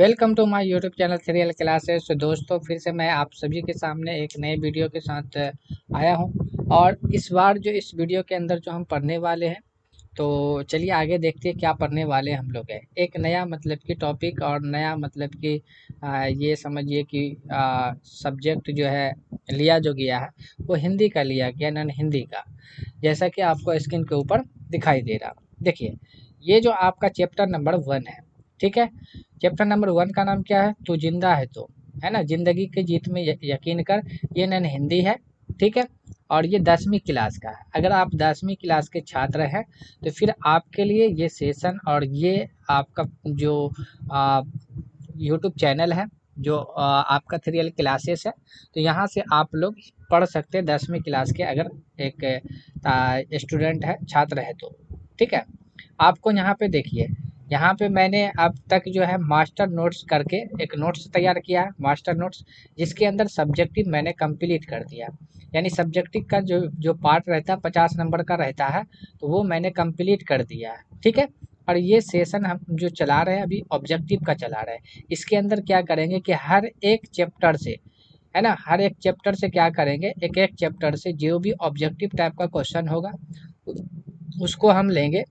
Welcome to my YouTube channel serial classes. तो दोस्तों फिर से मैं आप सभी के सामने एक नए वीडियो के साथ आया हूं। और इस बार जो इस वीडियो के अंदर जो हम पढ़ने वाले हैं, तो चलिए आगे देखते हैं क्या पढ़ने वाले हम लोग हैं। एक नया मतलब कि टॉपिक और नया मतलब कि ये समझिए कि सब्जेक्ट जो है लिया जो गया है वो हिंदी का लिया गया, नॉन हिंदी का। जैसा कि आपको स्क्रीन के ऊपर दिखाई दे रहा, देखिए ये जो आपका चैप्टर नंबर 1 है, ठीक है। चैप्टर नंबर 1 का नाम क्या है? तू जिंदा है तो, है ना, जिंदगी की जीत में यकीन कर। ये नन हिंदी है, ठीक है। और ये 10वीं क्लास का है। अगर आप 10वीं क्लास के छात्र हैं तो फिर आपके लिए ये सेशन और ये आपका जो यूट्यूब चैनल है, जो आपका थ्रियल क्लासेस है, तो यहाँ से आप लोग पढ़ सकते हैं 10वीं क्लास के, अगर एक स्टूडेंट है, छात्र है तो, ठीक है। आपको यहाँ पे देखिए, यहाँ पे मैंने अब तक जो है मास्टर नोट्स करके एक नोट्स तैयार किया है, मास्टर नोट्स, जिसके अंदर सब्जेक्टिव मैंने कंप्लीट कर दिया। यानी सब्जेक्टिव का जो जो पार्ट रहता है 50 नंबर का रहता है, तो वो मैंने कंप्लीट कर दिया है, ठीक है। और ये सेशन हम जो चला रहे हैं अभी ऑब्जेक्टिव का चला रहे हैं। इसके अंदर क्या करेंगे कि हर एक चैप्टर से, है ना, हर एक चैप्टर से क्या करेंगे, एक एक चैप्टर से जो भी ऑब्जेक्टिव टाइप का क्वेश्चन होगा उसको हम लेंगे।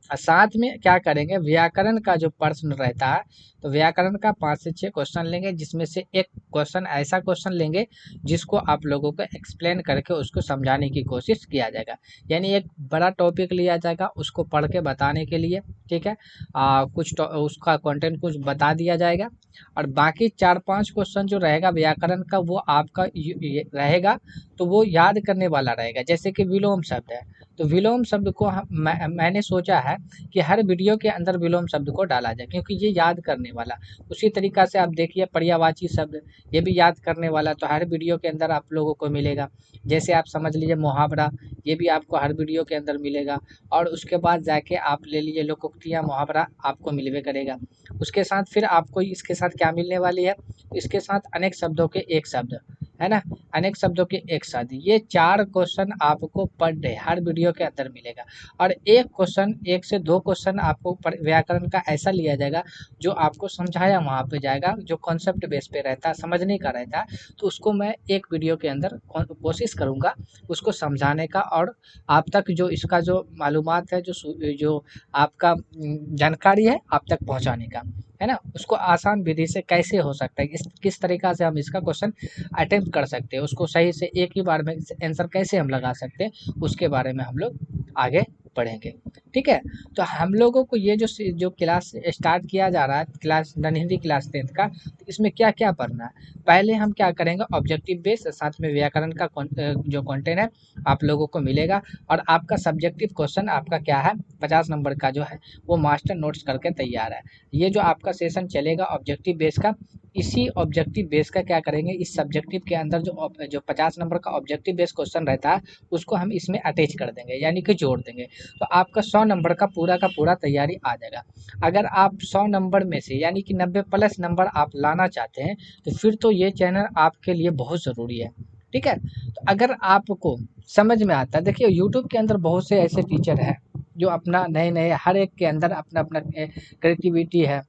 और साथ में क्या करेंगे, व्याकरण का जो प्रश्न रहता है, तो व्याकरण का 5 से 6 क्वेश्चन लेंगे, जिसमें से एक क्वेश्चन ऐसा क्वेश्चन लेंगे जिसको आप लोगों को एक्सप्लेन करके उसको समझाने की कोशिश किया जाएगा। यानी एक बड़ा टॉपिक लिया जाएगा, उसको पढ़ के बताने के लिए, ठीक है। कुछ उसका कंटेंट कुछ बता दिया जाएगा। और बाकी 4-5 क्वेश्चन जो रहेगा व्याकरण का, वो आपका रहेगा, तो वो याद करने वाला रहेगा। जैसे कि विलोम शब्द है, तो विलोम शब्द को मैंने सोचा है कि हर वीडियो के अंदर विलोम शब्द को डाला जाए, क्योंकि ये याद करने वाला। उसी तरीका से आप देखिए पर्यायवाची शब्द, ये भी याद करने वाला, तो हर वीडियो के अंदर आप लोगों को मिलेगा। जैसे आप समझ लीजिए मुहावरा, ये भी आपको हर वीडियो के अंदर मिलेगा। और उसके बाद जाके आप ले लीजिए लोकोक्तियाँ, मुहावरा आपको मिलवे करेगा। उसके साथ फिर आपको इसके साथ क्या मिलने वाली है, इसके साथ अनेक शब्दों के एक शब्द, है ना, अनेक शब्दों के एक शब्द। ये 4 क्वेश्चन आपको पर डे हर वीडियो के अंदर मिलेगा। और एक क्वेश्चन, 1 से 2 क्वेश्चन आपको व्याकरण का ऐसा लिया जाएगा जो आपको समझाया वहाँ पे जाएगा, जो कॉन्सेप्ट बेस पे रहता है, समझने का रहता है। तो उसको मैं एक वीडियो के अंदर कोशिश करूँगा उसको समझाने का, और आप तक जो इसका जो मालूमात है, जो आपका जानकारी है, आप तक पहुँचाने का, है ना। उसको आसान विधि से कैसे हो सकता है, किस तरीका से हम इसका क्वेश्चन अटेम्प्ट कर सकते हैं, उसको सही से एक ही बार में आंसर कैसे हम लगा सकते हैं, उसके बारे में हम लोग आगे बढ़ेंगे, ठीक है। तो हम लोगों को ये जो क्लास स्टार्ट किया जा रहा है, class none Hindi class 10th का, तो इसमें क्या क्या पढ़ना है। पहले हम क्या करेंगे, ऑब्जेक्टिव बेस, साथ में व्याकरण का जो कंटेंट है आप लोगों को मिलेगा। और आपका सब्जेक्टिव क्वेश्चन आपका क्या है, 50 नंबर का जो है वो मास्टर नोट्स करके तैयार है। ये जो आपका सेशन चलेगा ऑब्जेक्टिव बेस का, इसी ऑब्जेक्टिव बेस का क्या करेंगे, इस सब्जेक्टिव के अंदर जो 50 नंबर का ऑब्जेक्टिव बेस क्वेश्चन रहता है उसको हम इसमें अटैच कर देंगे, यानी कि जोड़ देंगे। तो आपका 100 नंबर का पूरा तैयारी आ जाएगा। अगर आप 100 नंबर में से यानी कि 90 प्लस नंबर आप लाना चाहते हैं, तो फिर तो ये चैनल आपके लिए बहुत ज़रूरी है, ठीक है। तो अगर आपको समझ में आता है, देखिए यूट्यूब के अंदर बहुत से ऐसे टीचर हैं जो अपना नए नए, हर एक के अंदर अपना अपना क्रिएटिविटी है,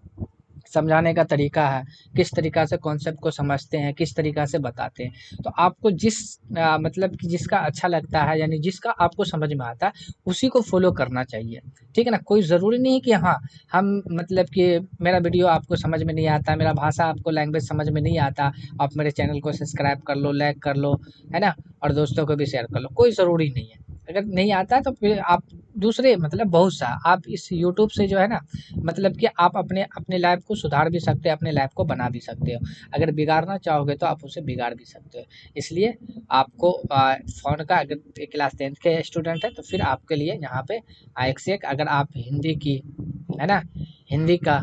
समझाने का तरीका है, किस तरीका से कॉन्सेप्ट को समझते हैं, किस तरीका से बताते हैं। तो आपको जिस मतलब कि जिसका अच्छा लगता है, यानी जिसका आपको समझ में आता है, उसी को फॉलो करना चाहिए, ठीक है ना। कोई ज़रूरी नहीं कि हाँ, हम मतलब कि मेरा वीडियो आपको समझ में नहीं आता, मेरा भाषा आपको लैंग्वेज समझ में नहीं आता, आप मेरे चैनल को सब्सक्राइब कर लो, लाइक कर लो, है ना, और दोस्तों को भी शेयर कर लो, कोई ज़रूरी नहीं है। अगर नहीं आता तो फिर आप दूसरे मतलब बहुत सा आप इस यूट्यूब से जो है ना, मतलब कि आप अपने अपने लाइफ को सुधार भी सकते हैं, अपने लाइफ को बना भी सकते हो। अगर बिगाड़ना चाहोगे तो आप उसे बिगाड़ भी सकते हो। इसलिए आपको फ़ोन का, अगर क्लास 10th के स्टूडेंट है तो फिर आपके लिए यहाँ पे एक से एक, अगर आप हिंदी की, है ना, हिंदी का,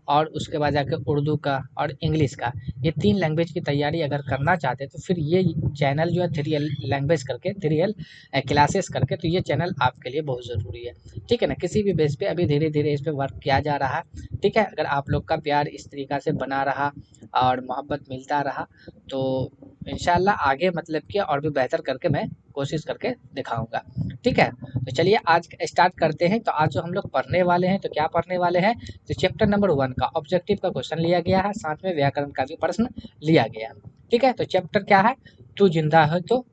और उसके बाद जाके उर्दू का और इंग्लिश का, ये 3 लैंग्वेज की तैयारी अगर करना चाहते हैं तो फिर ये चैनल जो है थ्री लैंग्वेज करके, थ्री क्लासेस करके, तो ये चैनल आपके लिए बहुत ज़रूरी है, ठीक है ना। किसी भी बेस पे अभी धीरे धीरे इस पे वर्क किया जा रहा है, ठीक है। अगर आप लोग का प्यार इस तरीका से बना रहा और मोहब्बत मिलता रहा, तो इंशाल्लाह आगे मतलब कि और भी बेहतर करके मैं कोशिश करके दिखाऊंगा। ठीक है, तो चलिए आज स्टार्ट करते हैं। तो आज जो हम लोग पढ़ने वाले हैं, तो क्या पढ़ने वाले हैं, तो चैप्टर नंबर 1 का ऑब्जेक्टिव का क्वेश्चन लिया गया है, साथ में व्याकरण का भी प्रश्न लिया गया है। ठीक है, तो चैप्टर क्या है, तू जिंदा है तो,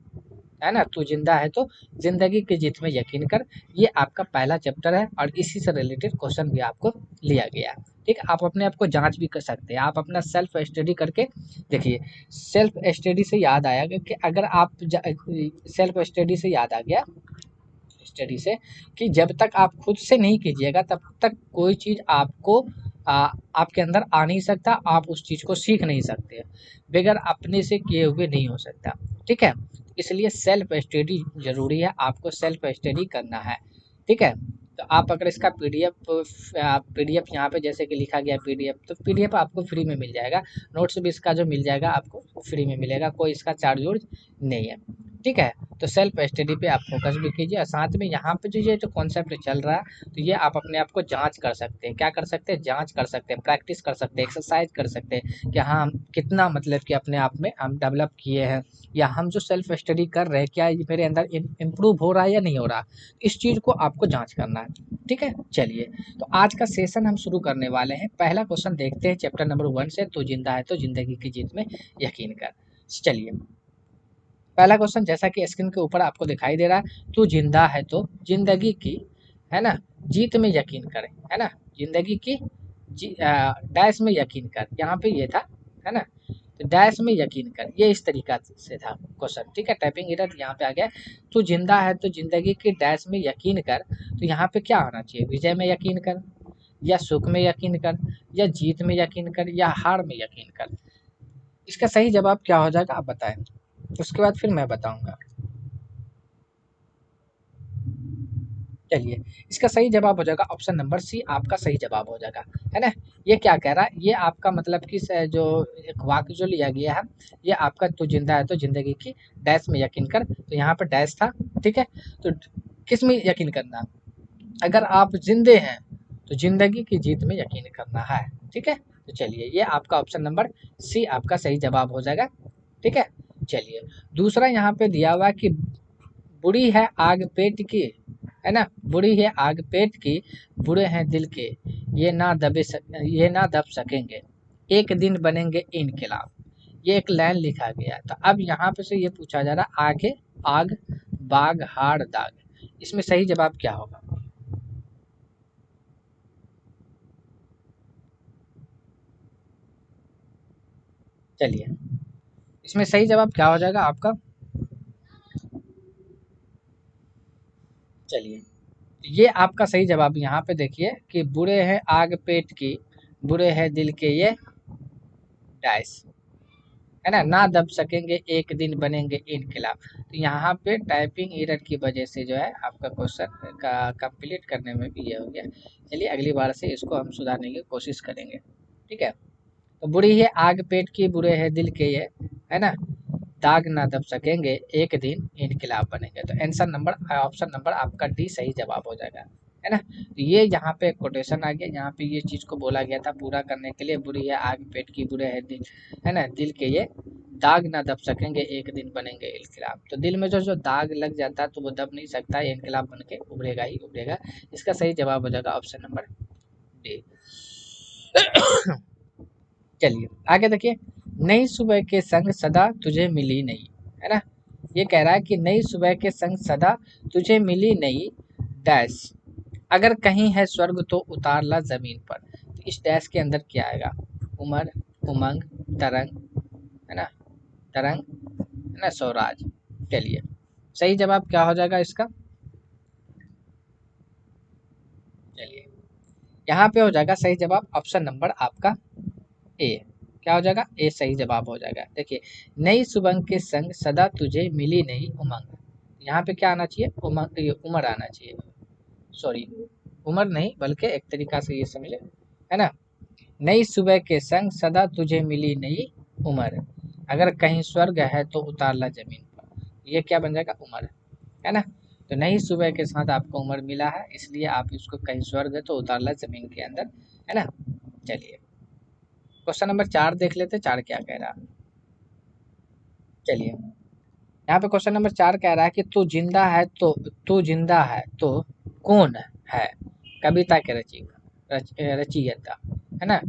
है ना, तू जिंदा है तो जिंदगी की जीत में यकीन कर। ये आपका पहला चैप्टर है और इसी से रिलेटेड क्वेश्चन भी आपको लिया गया है। ठीक है, आप अपने आप को जांच भी कर सकते हैं, आप अपना सेल्फ स्टडी करके देखिए। सेल्फ स्टडी से याद आया कि अगर आप सेल्फ स्टडी से याद आ गया, स्टडी से, कि जब तक आप खुद से नहीं कीजिएगा तब तक कोई चीज़ आपको आपके अंदर आ नहीं सकता, आप उस चीज़ को सीख नहीं सकते, बगैर अपने से किए हुए नहीं हो सकता। ठीक है, इसलिए सेल्फ स्टडी जरूरी है, आपको सेल्फ स्टडी करना है। ठीक है, तो आप अगर इसका पीडीएफ यहाँ पे जैसे कि लिखा गया पीडीएफ, तो पीडीएफ आपको फ्री में मिल जाएगा। नोट्स भी इसका जो मिल जाएगा आपको फ्री में मिलेगा, कोई इसका चार्ज वुर्ज नहीं है। ठीक है, तो सेल्फ स्टडी पे आप फोकस भी कीजिए और साथ में यहाँ पे जो ये जो कॉन्सेप्ट चल रहा है, तो ये आप अपने आप को जांच कर सकते हैं। क्या कर सकते हैं, जांच कर सकते हैं, प्रैक्टिस कर सकते हैं, एक्सरसाइज कर सकते हैं कि हाँ हम कितना मतलब कि अपने आप में हम डेवलप किए हैं, या हम जो सेल्फ स्टडी कर रहे हैं क्या ये मेरे अंदर इम्प्रूव हो रहा है या नहीं हो रहा, इस चीज़ को आपको जाँच करना है। ठीक है, चलिए तो आज का सेशन हम शुरू करने वाले हैं। पहला क्वेश्चन देखते हैं चैप्टर नंबर 1 से, तू जिंदा है तो जिंदगी की जीत में यकीन कर। चलिए, पहला क्वेश्चन जैसा कि स्क्रीन के ऊपर आपको दिखाई दे रहा है, तू जिंदा है तो जिंदगी की, है ना, जीत में यकीन करें, है ना, जिंदगी की डैश में यकीन कर, यहाँ पे ये था, है ना, तो डैश में यकीन कर, ये इस तरीका से था क्वेश्चन। ठीक है, टाइपिंग एरर यहाँ पे आ गया, तू जिंदा है तो जिंदगी की डैश में यकीन कर, तो यहाँ पे क्या होना चाहिए, विजय में यकीन कर, या सुख में यकीन कर, या जीत में यकीन कर, या हार में यकीन कर। इसका सही जवाब क्या हो जाएगा आप बताएं, उसके बाद फिर मैं बताऊंगा। चलिए, इसका सही जवाब हो जाएगा ऑप्शन नंबर सी, आपका सही जवाब हो जाएगा, है ना। ये क्या कह रहा है, ये आपका मतलब कि जो एक वाक्य जो लिया गया है, ये आपका तू जिंदा है तो जिंदगी की डैश में यकीन कर, तो यहाँ पर डैश था। ठीक है, तो किस में यकीन करना, अगर आप जिंदे हैं तो जिंदगी की जीत में यकीन करना है। ठीक है, तो चलिए ये आपका ऑप्शन नंबर सी आपका सही जवाब हो जाएगा। ठीक है, चलिए दूसरा यहाँ पे दिया हुआ कि बुरी है आग पेट की, है ना, बुरी है आग पेट की, बुरे हैं दिल के, ये ना दब सकेंगे, एक दिन बनेंगे इनकलाब। ये एक लाइन लिखा गया, तो अब यहाँ पे से ये पूछा जा रहा आगे, आग, बाग, हाड़, दाग, इसमें सही जवाब क्या होगा। चलिए, इसमें सही जवाब क्या हो जाएगा आपका। चलिए, ये आपका सही जवाब यहाँ पे देखिए कि बुरे हैं आग पेट की, बुरे हैं दिल के ये डाइस, है ना, दब सकेंगे एक दिन बनेंगे इनकलाब। तो यहाँ पे टाइपिंग एरर की वजह से जो है आपका क्वेश्चन का कंप्लीट करने में भी ये हो गया। चलिए अगली बार से इसको हम सुधारने की कोशिश करेंगे। ठीक है, तो बुरी है आग पेट की, बुरे है दिल के ये, है ना, दाग ना दब सकेंगे एक दिन इनकलाब बनेंगे। तो आंसर नंबर ऑप्शन नंबर आपका डी सही जवाब हो जाएगा, है ना। तो ये यहाँ पे कोटेशन आ गया, यहाँ पे ये चीज़ को बोला गया था पूरा करने के लिए, बुरी है आग पेट की, बुरे है दिल, है ना, दिल के ये दाग ना दब सकेंगे एक दिन बनेंगे इनकलाब। तो दिल में जो जो दाग लग जाता है तो वो दब नहीं सकता, इनकलाब बन के उभरेगा ही उभरेगा। इसका सही जवाब हो जाएगा ऑप्शन नंबर डी। चलिए आगे देखिए, नई सुबह के संग सदा तुझे मिली नहीं, है ना, ये कह रहा है कि नई सुबह के संग सदा तुझे मिली नहीं डैश, अगर कहीं है स्वर्ग तो उतार ला जमीन पर। तो इस डैश के अंदर क्या आएगा, उमर, उमंग, तरंग, है ना, तरंग, है ना, स्वराज। चलिए सही जवाब क्या हो जाएगा इसका। चलिए यहाँ पे हो जाएगा सही जवाब ऑप्शन नंबर आपका ए, क्या हो जाएगा, ए सही जवाब हो जाएगा। देखिए, नई सुबह के संग सदा तुझे मिली नहीं उमंग, यहाँ पे क्या आना चाहिए, उमंग, ये उमर आना चाहिए, सॉरी, उमर नहीं बल्कि एक तरीका से ये समझे, है ना, नई सुबह के संग सदा तुझे मिली नई उमर, अगर कहीं स्वर्ग है तो उतार ला जमीन पर, ये क्या बन जाएगा, उमर, है ना। तो नई सुबह के साथ आपको उमर मिला है, इसलिए आप इसको कहीं स्वर्ग है तो उतार ला जमीन के अंदर, है ना। चलिए क्वेश्चन नंबर 4 देख लेते, 4 क्या कह रहा है। चलिए, यहाँ पे क्वेश्चन नंबर 4 कह रहा है कि तू जिंदा है तो कौन है? कविता के रचयिता, है ना?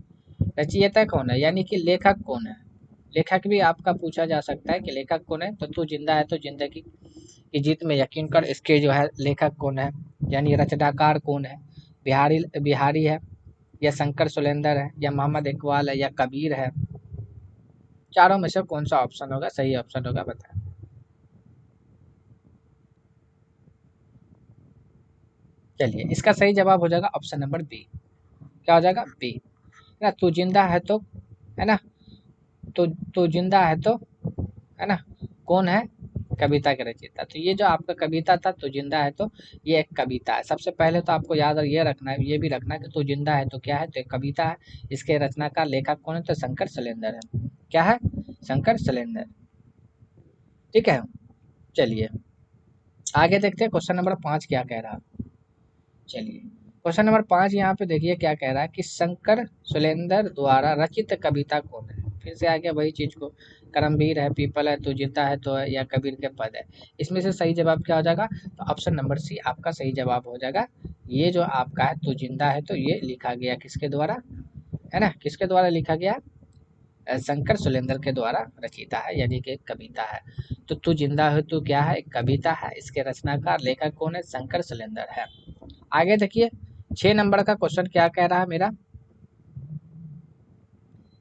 रचयिता कौन है, यानी कि लेखक कौन है? लेखक भी आपका पूछा जा सकता है कि लेखक कौन है। तो तू जिंदा है तो जिंदगी की जीत में यकीन कर, इसके जो है लेखक कौन है, यानी रचनाकार कौन है? बिहारी बिहारी है, या शंकर सुलेंदर है, या मोहम्मद इकबाल है, या कबीर है? चारों में से कौन सा ऑप्शन होगा सही ऑप्शन होगा, बताएं। चलिए, इसका सही जवाब हो जाएगा ऑप्शन नंबर बी। क्या हो जाएगा? बी, है ना? तू जिंदा है तो, है ना? तो तू जिंदा है तो, है ना? कौन है? कविता के रचयिता। तो ये जो आपका कविता था तू जिंदा है तो, ये एक कविता है। सबसे पहले तो आपको याद ये रखना है, ये भी रखना है कि तू जिंदा है तो क्या है, तो एक कविता है। इसके रचनाकार लेखक कौन है? तो शंकर सुलेंदर है। क्या है? शंकर सुलेंदर। ठीक है, चलिए आगे देखते हैं क्वेश्चन नंबर 5 क्या कह रहा है। चलिए, क्वेश्चन नंबर 5 यहाँ पे देखिए क्या कह रहा है कि शंकर सुलेंदर द्वारा रचित कविता कौन है? फिर से आ गया वही चीज को, करमवीर है, पीपल है, तू जीता है तो है, या कबीर के पद है। इसमें से सही जवाब क्या हो जाएगा? तो ऑप्शन नंबर सी आपका सही जवाब हो जाएगा। ये जो आपका है तू जिंदा है तो ये लिखा गया किसके द्वारा, है ना? किसके द्वारा लिखा गया? शंकर सुलेंदर के द्वारा रचिता है, यानी कि एक कविता है। तो तू जिंदा है तो क्या है? एक कविता है। इसके रचनाकार लेखक कौन है? शंकर सुलेंदर है। आगे देखिए, 6 नंबर का क्वेश्चन क्या कह रहा है मेरा।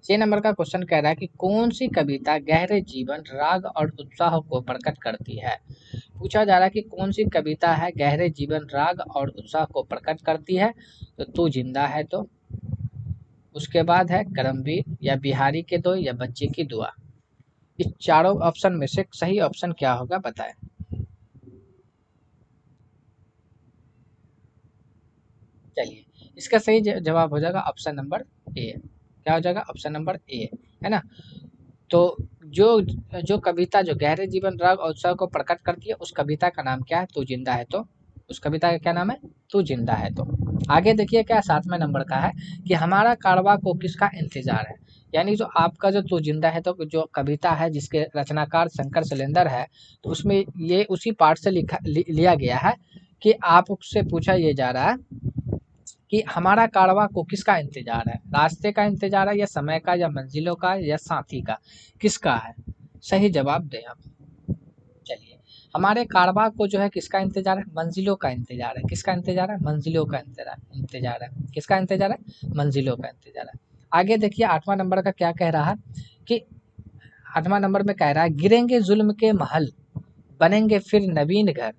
6 नंबर का क्वेश्चन कह रहा है कि कौन सी कविता गहरे जीवन, राग और उत्साह को प्रकट करती है? पूछा जा रहा है कि कौन सी कविता है गहरे जीवन, राग और उत्साह को प्रकट करती है? तो तू जिंदा है तो, उसके बाद है करमवीर, या बिहारी के दो, या बच्चे की दुआ। इस चारों ऑप्शन में से सही ऑप्शन क्या होगा, बताएं। चलिए, इसका सही जवाब हो जाएगा ऑप्शन नंबर ए। क्या हो जाएगा? ऑप्शन नंबर ए, है ना? तो जो जो कविता जो गहरे जीवन, राग और उत्साह को प्रकट करती है, उस कविता का नाम क्या है? तू जिंदा है तो। उस कविता का क्या नाम है? तू जिंदा है तो। आगे देखिए क्या 7वें नंबर का है कि हमारा कारवा को किसका इंतजार है? यानी जो आपका जो तू जिंदा है तो जो कविता है जिसके रचनाकार शंकर सुलेंदर है, तो उसमें ये उसी पार्ट से लिया गया है कि आपसे पूछा ये जा रहा है कि हमारा कारवां को किसका इंतजार है? रास्ते का इंतजार है, या समय का, या मंजिलों का, या साथी का? किसका है? सही जवाब दें आप। चलिए, हमारे कारवां को जो है किसका इंतजार है? मंजिलों का इंतजार है। किसका इंतजार है? मंजिलों का इंतजार है। किसका इंतजार है? मंजिलों का इंतजार है। आगे देखिए 8वां नंबर का क्या कह रहा है कि 8वां नंबर में कह रहा है गिरेंगे जुल्म के महल, बनेंगे फिर नवीन घर।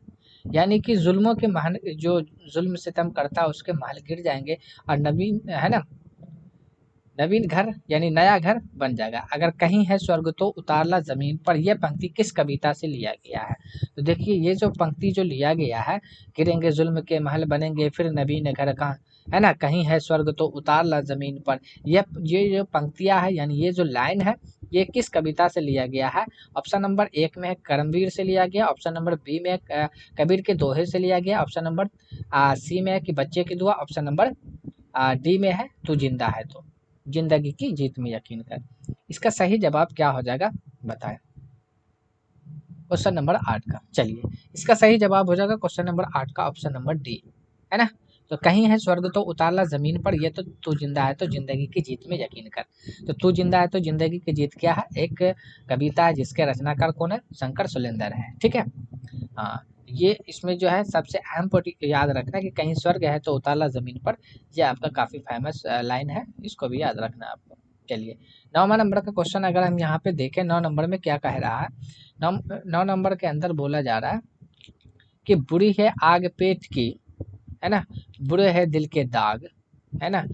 यानी कि जुल्मों के महल, जो जुल्म सितम करता है उसके महल गिर जाएंगे, और नवीन, है ना, नवीन घर यानी नया घर बन जाएगा। अगर कहीं है स्वर्ग तो उतारला जमीन पर, यह पंक्ति किस कविता से लिया गया है? तो देखिए ये जो पंक्ति जो लिया गया है, गिरेंगे जुल्म के महल, बनेंगे फिर नवीन घर, कहाँ, है ना, कहीं है स्वर्ग तो उतारला जमीन पर, ये जो पंक्तियां है, यानी ये जो लाइन है, ये किस कविता से लिया गया है? ऑप्शन नंबर एक में है करमवीर से लिया गया, ऑप्शन नंबर बी में कबीर के दोहे से लिया गया, ऑप्शन नंबर सी में है कि बच्चे की दुआ, ऑप्शन नंबर डी में है तू जिंदा है तो, जिंदगी की जीत में यकीन कर। इसका सही जवाब क्या हो जाएगा, बताएं। क्वेश्चन नंबर 8 का, चलिए इसका सही जवाब हो जाएगा क्वेश्चन नंबर 8 का ऑप्शन नंबर डी, है ना? तो कहीं है स्वर्ग तो उतारला जमीन पर, ये तो तू जिंदा है तो जिंदगी की जीत में यकीन कर। तो तू जिंदा है तो जिंदगी की जीत क्या है? एक कविता है जिसके रचनाकार कौन है? शंकर सुलेंदर है। ठीक है, हाँ, ये इसमें जो है सबसे अहम पॉइंट याद रखना कि कहीं स्वर्ग है तो उतारला जमीन पर, ये आपका काफी फेमस लाइन है, इसको भी याद रखना है आपको। चलिए, 9वां नंबर का क्वेश्चन अगर हम यहाँ पे देखें, 9 नंबर में क्या कह रहा है। 9 नंबर के अंदर बोला जा रहा है कि बुरी है आग पेट की, है ना, बुरे है दिल के दाग, है ना,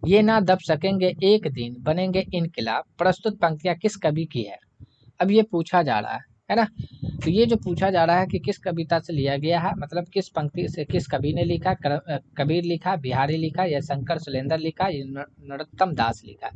ये ना दब सकेंगे एक दिन, बनेंगे इनकलाब। प्रस्तुत पंक्तियां किस कवि की है? अब ये पूछा जा रहा है ना? तो ये जो पूछा जा रहा है कि किस कविता से लिया गया है, मतलब किस पंक्ति से, किस कवि ने लिखा, कबीर लिखा, बिहारी लिखा, या शंकर सुलेंदर लिखा, या नरोत्तम दास लिखा?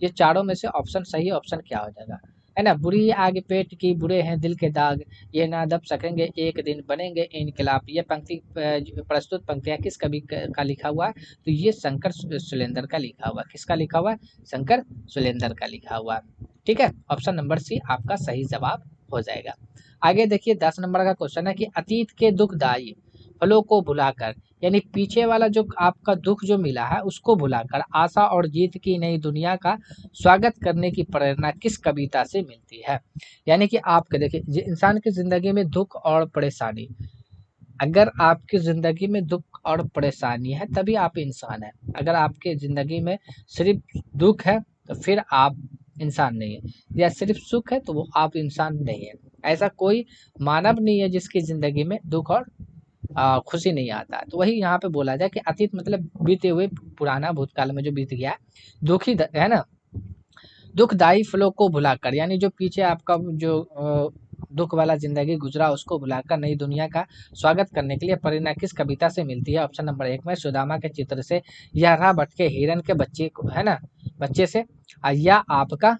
ये चारों में से ऑप्शन सही ऑप्शन क्या हो जाएगा, है ना? बुरी आग पेट की, बुरे हैं दिल के दाग, ये ना दब सकेंगे एक दिन, बनेंगे इनकलाब। ये पंक्ति प्रस्तुत पंक्तियां किस कवि का लिखा हुआ है? तो ये शंकर सुलेंदर का लिखा हुआ है। किसका लिखा हुआ है? शंकर सुलेंदर का लिखा हुआ है। ठीक है, ऑप्शन नंबर सी आपका सही जवाब हो जाएगा। आगे देखिए 10 नंबर का क्वेश्चन है कि अतीत के दुखदायी फलों को भुलाकर, यानी पीछे वाला जो आपका दुख जो मिला है उसको भुलाकर आशा और जीत की नई दुनिया का स्वागत करने की प्रेरणा किस कविता से मिलती है। यानी कि आपके देखिए इंसान की जिंदगी में दुख और परेशानी, अगर आपकी ज़िंदगी में दुख और परेशानी है तभी आप इंसान हैं। अगर आपके ज़िंदगी में सिर्फ दुख है तो फिर आप इंसान नहीं है, या सिर्फ सुख है तो वो आप इंसान नहीं है। ऐसा कोई मानव नहीं है जिसकी ज़िंदगी में दुख और खुशी नहीं आता है। तो वही यहाँ पे बोला जाए कि अतीत मतलब बीते हुए पुराना भूतकाल में जो बीत गया है, दुखी है ना, दुखदायी फलों को भुलाकर, यानी जो पीछे आपका जो दुख वाला जिंदगी गुजरा उसको भुलाकर नई दुनिया का स्वागत करने के लिए प्रेरणा किस कविता से मिलती है। ऑप्शन नंबर 1 में सुदामा के चित्र से, या राह भटके हिरन के बच्चे को, है ना, बच्चे से, या आपका,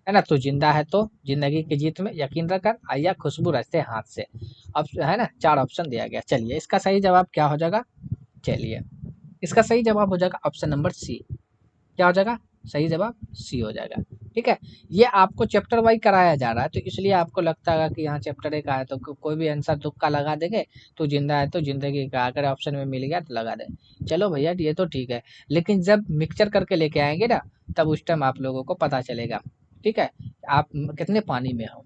है ना, तू जिंदा है तो जिंदगी की जीत में यकीन रखकर, या खुशबू रचते हाथ से। अब है ना 4 ऑप्शन दिया गया। चलिए इसका सही जवाब क्या हो जाएगा। चलिए इसका सही जवाब हो जाएगा ऑप्शन नंबर सी। क्या हो जाएगा, सही जवाब सी हो जाएगा। ठीक है, ये आपको चैप्टर वाइज कराया जा रहा है तो इसलिए आपको लगता है कि यहाँ चैप्टर एक आया तो कोई भी आंसर तुक्का लगा देंगे, तो जिंदा है तो जिंदगी का अगर ऑप्शन में मिल गया तो लगा दे। चलो भैया ये तो ठीक है, लेकिन जब मिक्सचर करके लेके आएंगे ना तब उस टाइम आप लोगों को पता चलेगा। ठीक है, आप कितने पानी में हो।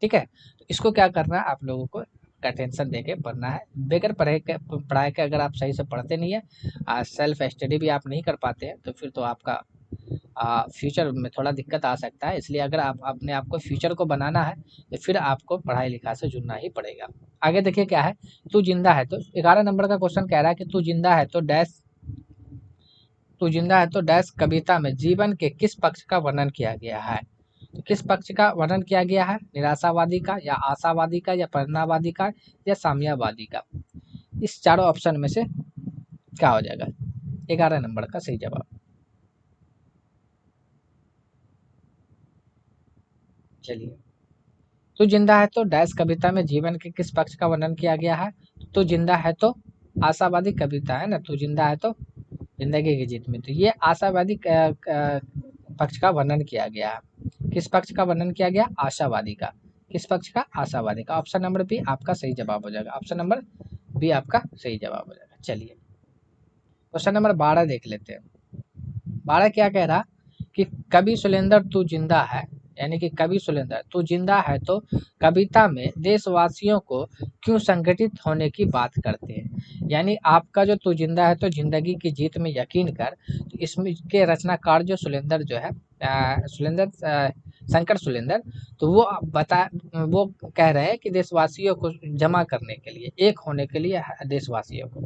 ठीक है, तो इसको क्या करना है आप लोगों को का टेंशन देके पढ़ना है। बगैर पढ़ाई के अगर आप सही से पढ़ते नहीं है, सेल्फ स्टडी भी आप नहीं कर पाते हैं तो फिर तो आपका फ्यूचर में थोड़ा दिक्कत आ सकता है। इसलिए अगर आप अपने आप को फ्यूचर को बनाना है तो फिर आपको पढ़ाई लिखाई से जुड़ना ही पड़ेगा। आगे देखिए क्या है, तू जिंदा है तो 11 नंबर का क्वेश्चन कह रहा है कि तू जिंदा है तो डैश, तू जिंदा है तो डैश कविता में जीवन के किस पक्ष का वर्णन किया गया है। तो किस पक्ष का वर्णन किया गया है, निराशावादी का, या आशावादी का, या प्रेरणावादी का, या साम्यवादी का। इस चारों ऑप्शन में से क्या हो जाएगा 11 नंबर का सही जवाब। चलिए, तू जिंदा है तो डैश कविता में जीवन के किस पक्ष का वर्णन किया गया है। तू जिंदा है तो आशावादी कविता है ना, तू जिंदा है तो जिंदगी की जीत में, तो ये आशावादी पक्ष का वर्णन किया गया है। किस पक्ष का वर्णन किया गया, आशावादी का। किस पक्ष का, आशावादी का। ऑप्शन नंबर बी आपका सही जवाब हो जाएगा। ऑप्शन नंबर बी आपका सही जवाब हो जाएगा। चलिए क्वेश्चन नंबर 12 देख लेते हैं। 12 क्या कह रहा कि कवि सुलेंद्र तू जिंदा है, यानी कि कवि सुलेंद्र तू जिंदा है तो कविता में देशवासियों को क्यों संगठित होने की बात करते हैं। यानी आपका जो तू जिंदा है तो जिंदगी की जीत में यकीन कर, तो इसमें के रचनाकार जो सुलेंद्र जो है, सुलेंद्र शंकर सुलेंद्र, तो वो बता, वो कह रहे हैं कि देशवासियों को जमा करने के लिए, एक होने के लिए, देशवासियों को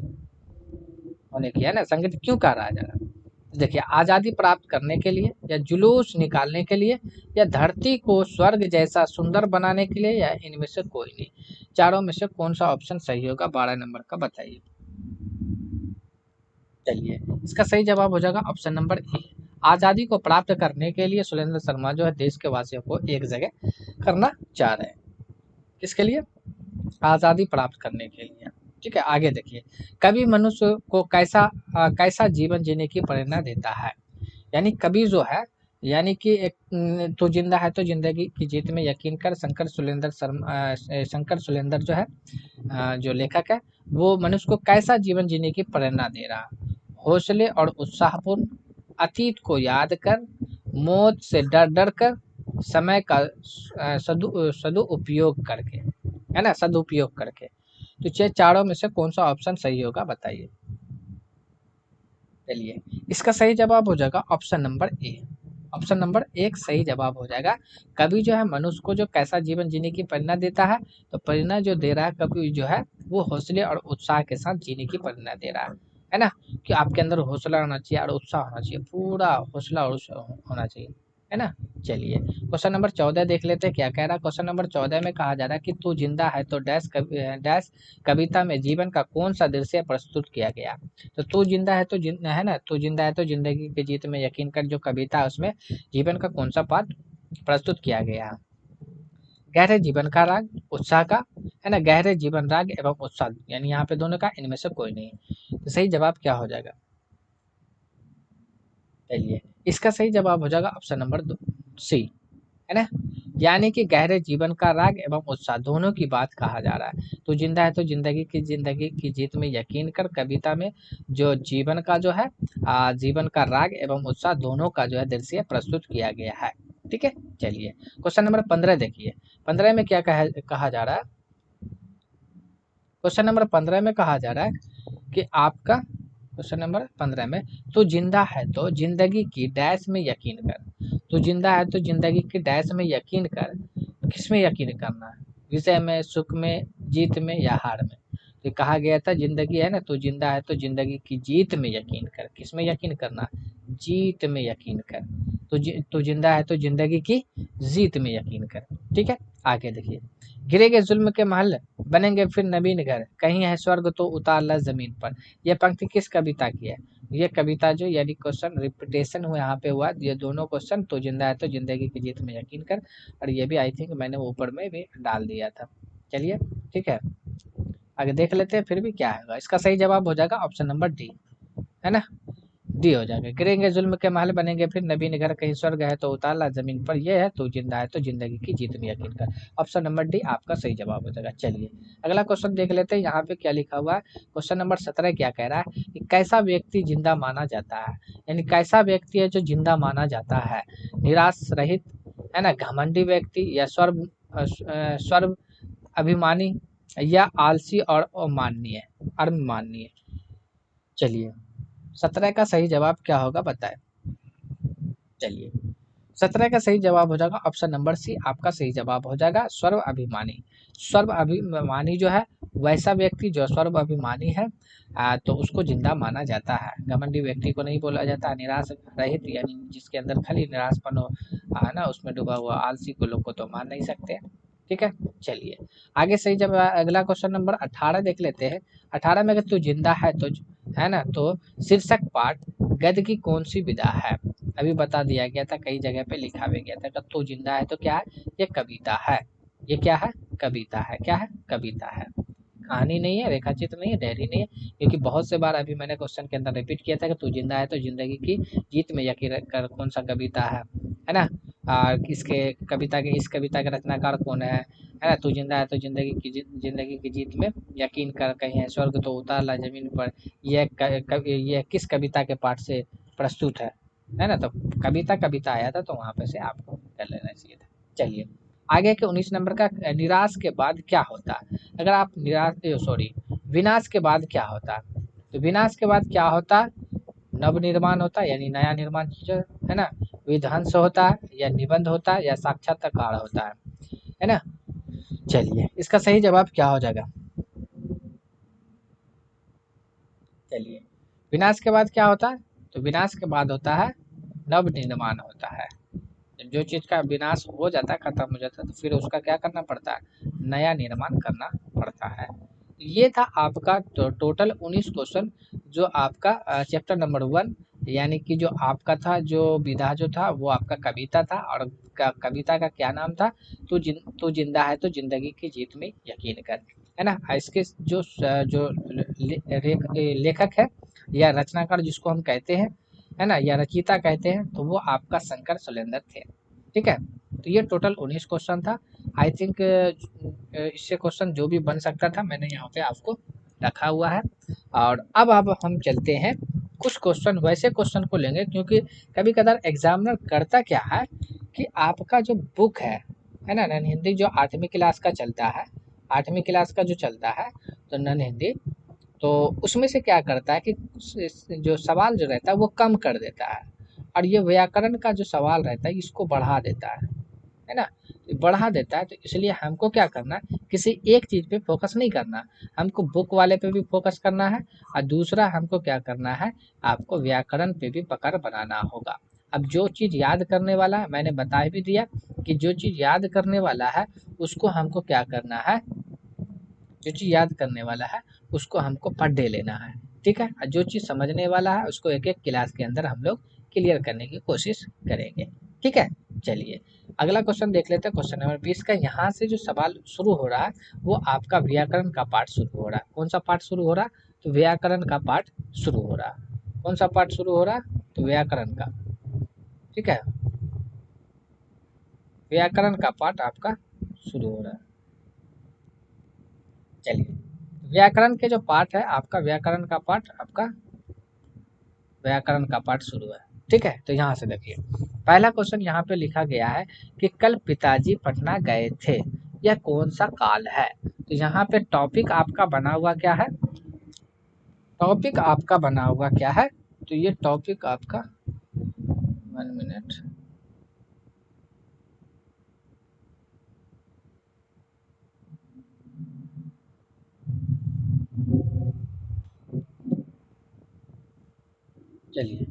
होने की, है ना, संगठित क्यों कहा रहा है। देखिए आज़ादी प्राप्त करने के लिए, या जुलूस निकालने के लिए, या धरती को स्वर्ग जैसा सुंदर बनाने के लिए, या इनमें से कोई नहीं। चारों में से कौन सा ऑप्शन सही होगा 12 नंबर का बताइए। चलिए इसका सही जवाब हो जाएगा ऑप्शन नंबर ए। आज़ादी को प्राप्त करने के लिए सुरेंद्र शर्मा जो है देश के वासियों को एक जगह करना चाह रहे हैं। किसके लिए, आज़ादी प्राप्त करने के लिए। ठीक है, आगे देखिए, कवि मनुष्य को कैसा जीवन जीने की प्रेरणा देता है। यानी कवि जो है, यानी कि एक तो जिंदा है तो जिंदगी की जीत में यकीन कर, शंकर सुलेंद्र शर्मा, शंकर सुलेंद्र जो है, जो लेखक है, वो मनुष्य को कैसा जीवन जीने की प्रेरणा दे रहा है। हौसले और उत्साहपूर्ण, अतीत को याद कर, मौत से डर डर कर, समय का सदुपयोग करके, है ना, सदुपयोग करके। तो ये चारों में से कौन सा ऑप्शन सही होगा बताइए। चलिए इसका सही जवाब हो जाएगा option number A. Option number एक सही जवाब हो जाएगा। कवि जो है मनुष्य को जो कैसा जीवन जीने की प्रेरणा देता है, तो प्रेरणा जो दे रहा है कवि जो है वो हौसले और उत्साह के साथ जीने की प्रेरणा दे रहा है ना, कि आपके अंदर हौसला होना चाहिए और उत्साह होना चाहिए, पूरा हौसला और उत्साह होना चाहिए, है ना। चलिए क्वेश्चन नंबर 14 देख लेते हैं क्या कह रहा है। क्वेश्चन नंबर 14 में कहा जा रहा है कि तू जिंदा है तो डैश कविता में जीवन का कौन सा दृश्य प्रस्तुत किया गया। तो तू जिंदा है तो है ना, तू जिंदा है तो जिंदगी की जीत में यकीन कर जो कविता है उसमें जीवन का कौन सा पाठ प्रस्तुत किया गया है। गहरे जीवन का राग, उत्साह का, है ना, गहरे जीवन राग एवं उत्साह, यानी यहाँ पे दोनों का, इनमें से कोई नहीं। तो सही जवाब क्या हो जाएगा। चलिए इसका सही जवाब हो जाएगा ऑप्शन नंबर सी, है ना। यानी कि गहरे जीवन का राग एवं उत्साह दोनों की बात कहा जा रहा है। तू जिंदा है तो जिंदगी की जीत में यकीन कर कविता में जो जीवन का जो है जीवन का राग एवं उत्साह दोनों का जो है दृश्य प्रस्तुत किया गया है। ठीक है, चलिए क्वेश्चन नंबर 15 देखिए। 15 में क्या कहा जा रहा है? क्वेश्चन नंबर 15 में कहा जा रहा है कि आपका क्वेश्चन नंबर 15 में, तू जिंदा है तो जिंदगी की डैश में यकीन कर। तू जिंदा है तो जिंदगी की डैश में यकीन कर। किस में यकीन करना है? विषय में, सुख में, जीत में या हार में? तो कहा गया था जिंदगी है ना, तो जिंदा है तो जिंदगी की जीत में यकीन कर। किस में यकीन करना? जीत में यकीन कर। तो जिंदा है तो जिंदगी की जीत में यकीन कर। ठीक है, आगे देखिए। गिरेगे जुल्म के महल, बनेंगे फिर नवीन घर, कहीं है स्वर्ग तो उतार ला जमीन पर। यह पंक्ति किस कविता की है? ये कविता जो यानी क्वेश्चन रिपीटेशन हुआ यहाँ पे हुआ, ये दोनों क्वेश्चन, तो जिंदा है तो जिंदगी की जीत में यकीन कर, और ये भी आई थिंक मैंने ऊपर में भी डाल दिया था। चलिए ठीक है, आगे देख लेते हैं फिर भी क्या है। इसका सही जवाब हो जाएगा ऑप्शन नंबर डी, है ना, डी हो जाएगा। गिरेंगे जुल्म के महल, बनेंगे फिर नवीन घर, कहीं स्वर्ग है तो उतार ला जमीन पर। यह है तो जिंदा है तो जिंदगी की जीत में यकीन कर। ऑप्शन नंबर डी आपका सही जवाब हो जाएगा। चलिए अगला क्वेश्चन देख लेते हैं, यहाँ पे क्या लिखा हुआ है। क्वेश्चन नंबर 17 क्या कह रहा है कि कैसा व्यक्ति जिंदा माना जाता है? यानी कैसा व्यक्ति है जो जिंदा माना जाता है? निराश रहित, है ना, घमंडी व्यक्ति, या स्वर्ग अभिमानी, या आलसी और अमाननीय अमाननीय। चलिए 17 का सही जवाब क्या होगा बताएं। चलिए 17 का सही जवाब हो जाएगा ऑप्शन नंबर सी, आपका सही जवाब हो जाएगा सर्व अभिमानी। सर्व अभिमानी जो है वैसा व्यक्ति जो सर्व अभिमानी है, तो उसको जिंदा माना जाता है। घमंडी व्यक्ति को नहीं बोला जाता। निराश रहित यानी जिसके अंदर खाली निराशपन हो, है ना, उसमें डूबा हुआ आलसी को लोग को तो मान नहीं सकते। ठीक है, चलिए आगे सही जवाब अगला क्वेश्चन नंबर 18 देख लेते हैं। 18 में अगर तू जिंदा है तो, है ना, तो शीर्षक पाठ गद्य की कौन सी विधा है? अभी बता दिया गया था, कई जगह पे लिखा भी गया था कि तू जिंदा है तो क्या है? ये कविता है। ये क्या है? कविता है। क्या है? कविता है। कहानी नहीं है, रेखाचित्र नहीं है, डायरी नहीं है, क्योंकि बहुत से बार अभी मैंने क्वेश्चन के अंदर रिपीट किया था कि तू जिंदा है तो जिंदगी की जीत में यकीन कर कौन सा कविता है ना, इसके कविता के इस कविता के रचनाकार कौन है ना, तू जिंदा है तो जिंदगी की जीत में यकीन कर, कहीं है स्वर्ग तो उतार ला जमीन पर। यह किस कविता के पाठ से प्रस्तुत है ना, तो कविता कविता आया था तो वहां पे से आपको कर लेना चाहिए था। चलिए आगे के 19 नंबर का, निराश के बाद क्या होता है? अगर आप विनाश के बाद क्या होता है? तो विनाश के बाद क्या होता है? नव निर्माण होता है, यानी नया निर्माण चीज है ना, विध्वंस होता है, या निबंध होता है, या साक्षात्कार होता है ना। चलिए इसका सही जवाब क्या हो जाएगा? चलिए विनाश के बाद क्या होता है? तो विनाश के बाद होता है नव निर्माण होता है। जो चीज का विनाश हो जाता है, खत्म हो जाता है, तो फिर उसका क्या करना पड़ता है? नया निर्माण करना पड़ता है। ये था आपका टोटल 19 क्वेश्चन, जो आपका चैप्टर नंबर 1, यानी कि जो आपका था, जो विधा जो था वो आपका कविता था, और कविता का क्या नाम था? तू जिंदा है तो जिंदगी की जीत में यकीन कर, है ना। इसके जो लेखक है या रचनाकार जिसको हम कहते हैं, है ना, या रचयिता कहते हैं, तो वो आपका शंकर सुलेंद्र थे। ठीक है, तो ये टोटल 19 क्वेश्चन था। आई थिंक इससे क्वेश्चन जो भी बन सकता था मैंने यहाँ पे आपको रखा हुआ है। और अब हम चलते हैं, कुछ क्वेश्चन वैसे क्वेश्चन को लेंगे, क्योंकि कभी कभार एग्जामिनर करता क्या है कि आपका जो बुक है ना, नन हिंदी जो 8वीं क्लास का चलता है, 8वीं क्लास का जो चलता है, तो नन हिंदी, तो उसमें से क्या करता है कि जो सवाल जो रहता है वो कम कर देता है, और ये व्याकरण का जो सवाल रहता है इसको बढ़ा देता है ना, तो बढ़ा देता है। तो इसलिए हमको क्या करना है, किसी एक चीज़ पे फोकस नहीं करना, हमको बुक वाले पे भी फोकस करना है, और दूसरा हमको क्या करना है, आपको व्याकरण पे भी पकड़ बनाना होगा। अब जो चीज़ याद करने वाला है, मैंने बता भी दिया कि जो चीज़ याद करने वाला है उसको हमको क्या करना है, जो चीज़ याद करने वाला है उसको हमको पढ़ लेना है। ठीक है, और जो चीज़ समझने वाला है उसको एक एक क्लास के अंदर हम लोग क्लियर करने की कोशिश करेंगे। ठीक है, चलिए अगला क्वेश्चन देख लेते हैं। क्वेश्चन नंबर 20 का, यहाँ से जो सवाल शुरू हो रहा है वो आपका व्याकरण का पाठ शुरू हो रहा है। कौन सा पाठ शुरू हो रहा है? तो व्याकरण का पाठ शुरू हो रहा है। कौन सा पाठ शुरू हो रहा है? तो व्याकरण का। ठीक है, व्याकरण का पाठ आपका शुरू हो रहा है। चलिए, व्याकरण के जो पाठ है आपका, व्याकरण का पाठ शुरू है। ठीक है, तो यहाँ से देखिए, पहला क्वेश्चन यहाँ पे लिखा गया है कि कल पिताजी पटना गए थे, यह कौन सा काल है। तो यहाँ पे टॉपिक आपका बना हुआ क्या है, तो ये टॉपिक आपका, 1 मिनट, चलिए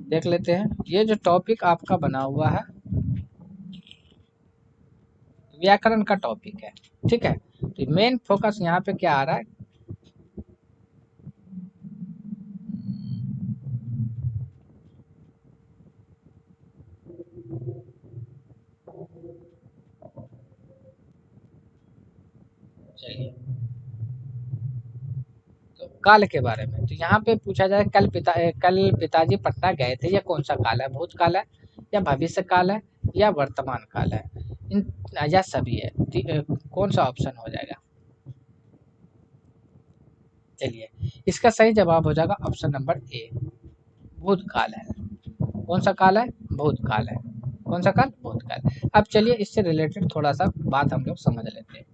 देख लेते हैं। ये जो टॉपिक आपका बना हुआ है व्याकरण का टॉपिक है। ठीक है, तो मेन फोकस यहाँ पे क्या आ रहा है, चलिए, तो काल के बारे में। तो यहाँ पे पूछा जाए कल पिताजी पटना गए थे, यह कौन सा काल है, भूतकाल है या भविष्य काल है या वर्तमान काल है, इन या सभी है। कौन सा ऑप्शन हो जाएगा। चलिए, इसका सही जवाब हो जाएगा ऑप्शन नंबर ए, भूतकाल है। कौन सा काल है, भूतकाल है। कौन सा काल, भूतकाल। अब चलिए इससे रिलेटेड थोड़ा सा बात हम लोग समझ लेते हैं।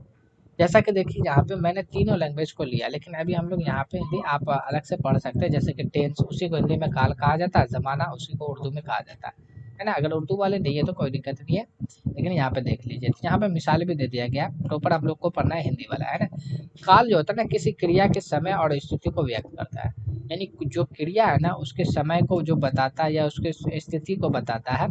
जैसा कि देखिए यहाँ पे मैंने तीनों लैंग्वेज को लिया, लेकिन अभी हम लोग यहाँ पे हिंदी आप अलग से पढ़ सकते हैं। जैसे कि टेंस, उसी को हिंदी में काल कहा जाता है, ज़माना उसी को उर्दू में कहा जाता है ना। अगर उर्दू वाले नहीं है तो कोई दिक्कत नहीं है, लेकिन यहाँ पे देख लीजिए, यहाँ पे मिसाल भी दे दिया गया, प्रॉपर हम लोग को पढ़ना है हिंदी वाला, है ना। काल जो होता है ना, किसी क्रिया के समय और स्थिति को व्यक्त करता है, यानी जो क्रिया है ना उसके समय को जो बताता है या उसके स्थिति को बताता है,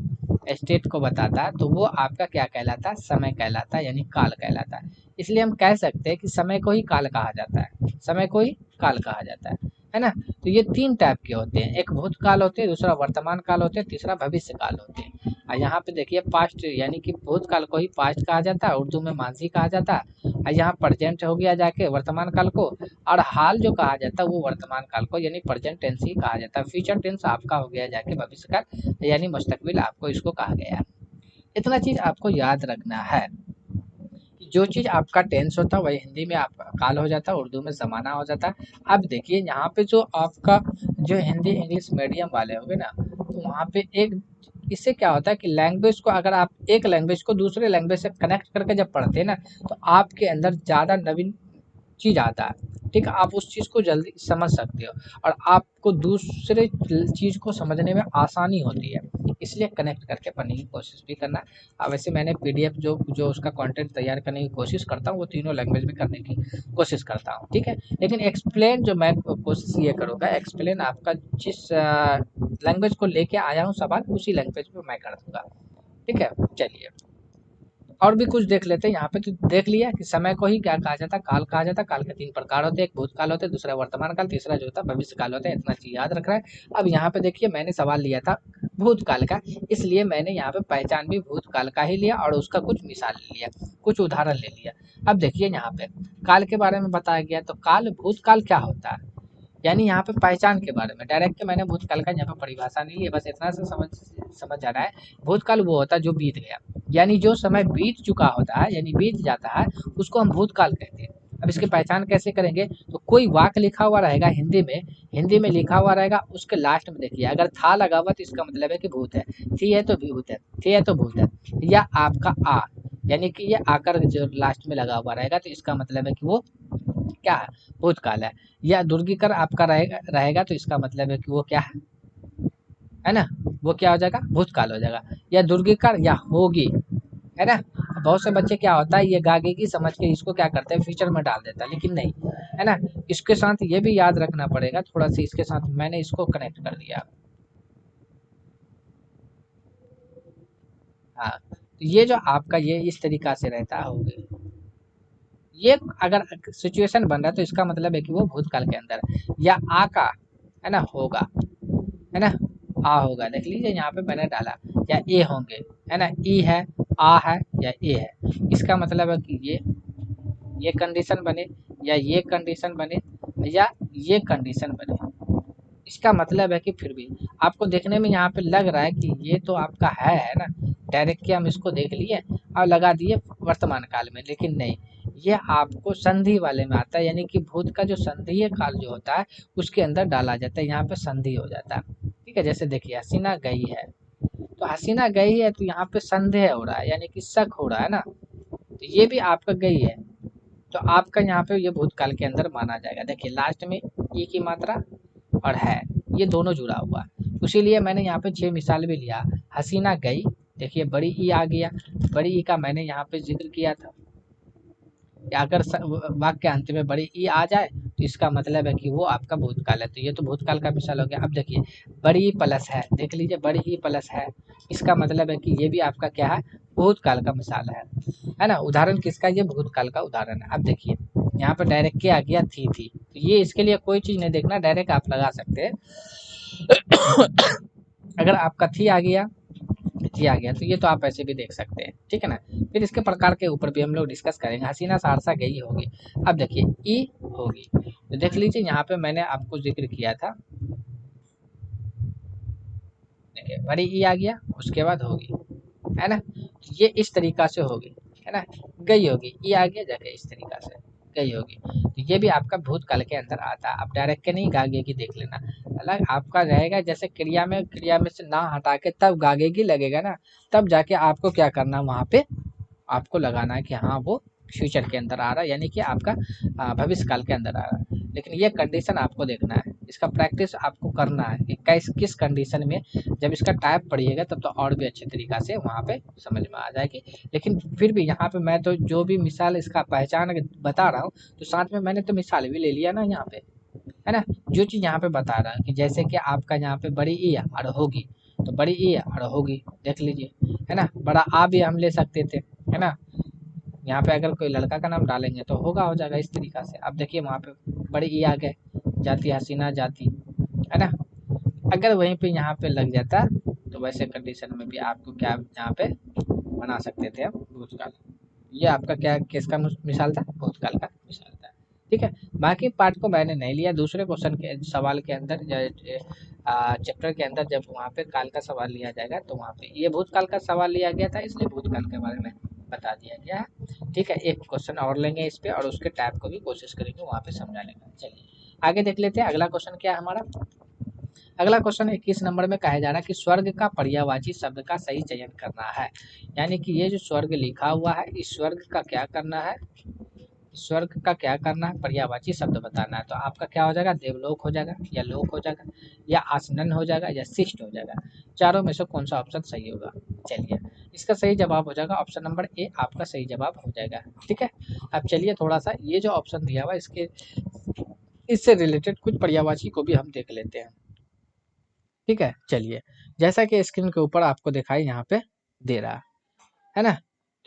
स्टेट को बताता है, तो वो आपका क्या कहलाता है, समय कहलाता है, यानी काल कहलाता है। इसलिए हम कह सकते हैं कि समय को ही काल कहा जाता है, समय को ही काल कहा जाता है ना। तो ये तीन टाइप के होते हैं, एक भूतकाल होते हैं, दूसरा वर्तमान काल होते हैं, तीसरा भविष्य काल होते हैं। और यहाँ पे देखिए पास्ट, यानी कि भूतकाल को ही पास्ट कहा जाता है, उर्दू में माजी कहा जाता है। और यहाँ प्रेजेंट हो गया जाके वर्तमान काल को, और हाल जो कहा जाता है वो वर्तमान काल को, यानी प्रेजेंट टेंस ही कहा जाता है। फ्यूचर टेंस आपका हो गया जाके भविष्य काल, यानी मुस्तकबिल आपको इसको कहा गया है। इतना चीज आपको याद रखना है, जो चीज़ आपका टेंस होता है वही हिंदी में आपका काल हो जाता है, उर्दू में ज़माना हो जाता है। अब देखिए यहाँ पे जो आपका जो हिंदी इंग्लिश मीडियम वाले होंगे ना, तो वहाँ पे एक, इससे क्या होता है कि लैंग्वेज को, अगर आप एक लैंग्वेज को दूसरे लैंग्वेज से कनेक्ट करके जब पढ़ते हैं ना, तो आपके अंदर ज़्यादा नवीन चीज़ आता है। ठीक है, आप उस चीज़ को जल्दी समझ सकते हो और आपको दूसरे चीज़ को समझने में आसानी होती है, इसलिए कनेक्ट करके पढ़ने की कोशिश भी करना। अब वैसे मैंने पीडीएफ जो जो उसका कंटेंट तैयार करने की कोशिश करता हूँ वो तीनों लैंग्वेज में करने की कोशिश करता हूँ। ठीक है, लेकिन एक्सप्लेन जो मैं कोशिश ये करूँगा, एक्सप्लेन आपका जिस लैंग्वेज को लेके आया हूँ सवाल, उसी लैंग्वेज में मैं कर दूँगा। ठीक है, चलिए और भी कुछ देख लेते हैं। यहाँ पे तो देख लिया कि समय को ही क्या कहा जाता है, काल कहा जाता है। काल के तीन प्रकार होते हैं, एक भूतकाल होता है, दूसरा वर्तमान काल, तीसरा जो होता है भविष्य काल होता है। इतना चीज याद रख रहा है। अब यहाँ पे देखिए मैंने सवाल लिया था भूतकाल का, इसलिए मैंने यहाँ पे पहचान भी भूतकाल का ही लिया और उसका कुछ मिसाल ले लिया, कुछ उदाहरण ले लिया। अब देखिए यहाँ पे काल के बारे में बताया गया, तो काल, भूतकाल क्या होता है, यानी यहाँ पे पहचान के बारे में। डायरेक्ट मैंने भूतकाल का यहाँ पे परिभाषा नहीं ली है, बस इतना से समझ जा रहा है। भूतकाल वो होता है जो बीत गया, यानी जो समय बीत चुका होता है, यानी बीत जाता है, उसको हम भूतकाल कहते हैं। अब इसकी पहचान कैसे करेंगे, तो कोई वाक्य लिखा हुआ रहेगा हिंदी में लिखा हुआ रहेगा, उसके लास्ट में देखिए अगर था लगा हुआ तो इसका मतलब है कि भूत है, थी है तो भूत है, थी है तो भूत है, या आपका आ, यानी कि ये आकर जो लास्ट में लगा हुआ रहेगा तो इसका मतलब है कि वो क्या है, भूतकाल है। या दुर्गीकर आपका रहेगा तो इसका मतलब है कि वो क्या है ना, वो क्या हो जाएगा, भूतकाल हो जाएगा। या दुर्गीकर या होगी, है ना। बहुत से बच्चे क्या होता है, ये गागेगी समझ के इसको क्या करते हैं फ्यूचर में डाल देता है, लेकिन नहीं, है ना। इसके साथ ये भी याद रखना पड़ेगा थोड़ा सा, इसके साथ मैंने इसको कनेक्ट कर दिया। हाँ, तो ये जो आपका ये इस तरीका से रहता होगा, ये अगर सिचुएशन बन रहा है तो इसका मतलब है कि वो भूतकाल के अंदर है। या आ का, है ना, होगा, है ना, आ होगा, देख लीजिए यहाँ पे मैंने डाला। या ए होंगे, है ना, ई है, आ है या ए है, इसका मतलब है कि ये कंडीशन बने, या ये कंडीशन बने, या ये कंडीशन बने, इसका मतलब है कि फिर भी आपको देखने में यहाँ पे लग रहा है कि ये तो आपका है ना, डायरेक्ट कि हम इसको देख लिए और लगा दिए वर्तमान काल में, लेकिन नहीं, ये आपको संधि वाले में आता है, यानी कि भूत का जो संधिय काल जो होता है उसके अंदर डाला जाता है, यहाँ पे संधि हो जाता है। ठीक है, जैसे देखिए हसीना गई है, तो हसीना गई है तो यहाँ पे संदेह हो रहा है, यानी कि शक हो रहा है ना, तो ये भी आपका गई है, तो आपका यहाँ पे ये भूतकाल के अंदर माना जाएगा। देखिए लास्ट में ई की मात्रा और है, ये दोनों जुड़ा हुआ है, इसीलिए मैंने यहाँ पे 6 मिसाल भी लिया। हसीना गई, देखिए बड़ी ई आ गया, बड़ी ई का मैंने यहाँ पे जिक्र किया था, अगर वाक्य के अंत में बड़ी ई आ जाए तो इसका मतलब है कि वो आपका भूतकाल है, तो ये तो भूतकाल का मिसाल हो गया। अब देखिए बड़ी ई प्लस है, देख लीजिए बड़ी ई प्लस है, इसका मतलब है कि ये भी आपका क्या है, भूतकाल का मिसाल है ना। उदाहरण किसका, ये भूतकाल का उदाहरण है। अब देखिए यहाँ पे डायरेक्ट क्या आ गया, थी, तो ये इसके लिए कोई चीज नहीं देखना, डायरेक्ट आप लगा सकते हैं। अगर आपका थी आ गया, किया गया तो ये तो आप ऐसे भी देख सकते हैं, ठीक है ना। फिर इसके प्रकार के ऊपर भी हम लोग डिस्कस करेंगे। हसीना सहरसा गई होगी, अब देखिए ई होगी, तो देख लीजिए यहाँ पे मैंने आपको जिक्र किया था, देखिए बड़ी ई आ गया, उसके बाद होगी, है ना, ये इस तरीका से होगी, है ना, गई होगी, ई आ गया जगह इस तरीका से गई होगी, तो ये भी आपका भूतकाल के अंदर आता है। अब डायरेक्ट के नहीं गागे की देख लेना, अलग आपका रहेगा, जैसे क्रिया में से ना हटा के तब गागे की लगेगा ना, तब जाके आपको क्या करना, वहाँ पे आपको लगाना है कि हाँ वो फ्यूचर के अंदर आ रहा है, यानी कि आपका भविष्य काल के अंदर आ रहा है। लेकिन ये कंडीशन आपको देखना है, इसका प्रैक्टिस आपको करना है कि किस कंडीशन में, जब इसका टाइप पढ़िएगा तब तो और भी अच्छे तरीका से वहाँ पे समझ में आ जाएगी। लेकिन फिर भी यहाँ पे मैं तो जो भी मिसाल इसका पहचान बता रहा हूँ, तो साथ में मैंने तो मिसाल भी ले लिया ना यहाँ पे, है ना, जो चीज़ यहाँ पे बता रहा है कि जैसे कि आपका यहाँ पे बड़ी ई और होगी, तो बड़ी ई और होगी देख लीजिए, है ना, बड़ा आ भी हम ले सकते थे, है ना, यहाँ पे अगर कोई लड़का का नाम डालेंगे तो होगा, हो जाएगा इस तरीका से। अब देखिए वहाँ पे बड़ी ई आ गए, जाती हसीना जाती, है ना, अगर वहीं पे यहाँ पे लग जाता तो वैसे कंडीशन में भी आपको क्या यहाँ पे बना सकते थे हम भूतकाल। ये आपका क्या किसका मिसाल था, भूतकाल का मिसाल था। ठीक है, बाकी पार्ट को मैंने नहीं लिया, दूसरे क्वेश्चन के सवाल के अंदर चैप्टर के अंदर जब वहाँ पे काल का सवाल लिया जाएगा तो वहाँ पे ये भूतकाल का सवाल लिया गया था, इसलिए भूतकाल के बारे में बता दिया गया है। ठीक है, एक क्वेश्चन और लेंगे इस पे और उसके टाइप को भी कोशिश करेंगे वहाँ पे समझाने का। चलिए आगे देख लेते हैं, अगला क्वेश्चन क्या है हमारा। अगला क्वेश्चन 21 नंबर में कहा जा रहा है कि स्वर्ग का पर्यायवाची शब्द का सही चयन करना है, यानी कि ये जो स्वर्ग लिखा हुआ है इस स्वर्ग का क्या करना है, स्वर्ग का क्या करना है, पर्यायवाची शब्द बताना है। तो आपका क्या हो जाएगा, देवलोक हो जाएगा, या लोक हो जाएगा, या आसनन हो जाएगा, या शिष्ट हो जाएगा, चारों में से कौन सा ऑप्शन सही होगा। चलिए इसका सही जवाब हो जाएगा ऑप्शन नंबर ए, आपका सही जवाब हो जाएगा। ठीक है, अब चलिए थोड़ा सा ये जो ऑप्शन दिया हुआ इसके इससे रिलेटेड कुछ पर्यायवाची को भी हम देख लेते हैं। ठीक है, चलिए जैसा कि स्क्रीन के ऊपर आपको दिखाई यहाँ पे दे रहा है ना,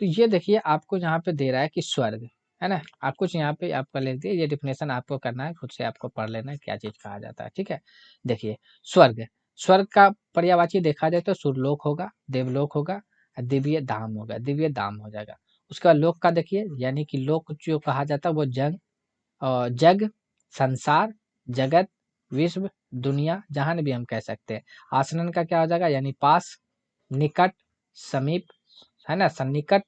तो ये देखिए आपको यहाँ पे दे रहा है कि स्वर्ग, है ना, आप कुछ यहाँ पे आपका लिख दिए, ये डिफिनेशन आपको करना है, खुद से आपको पढ़ लेना है क्या चीज कहा जाता है। ठीक है, देखिए स्वर्ग, स्वर्ग का पर्यायवाची देखा जाए तो सुरलोक होगा, देवलोक होगा, दिव्य धाम होगा, दिव्य धाम हो जाएगा। उसके बाद लोक का देखिए, यानी कि लोक जो कहा जाता है वो जग, संसार, जगत, विश्व, दुनिया, जहान भी हम कह सकते हैं। आसनन का क्या हो जाएगा, यानी पास, निकट, समीप, है ना, सन्निकट।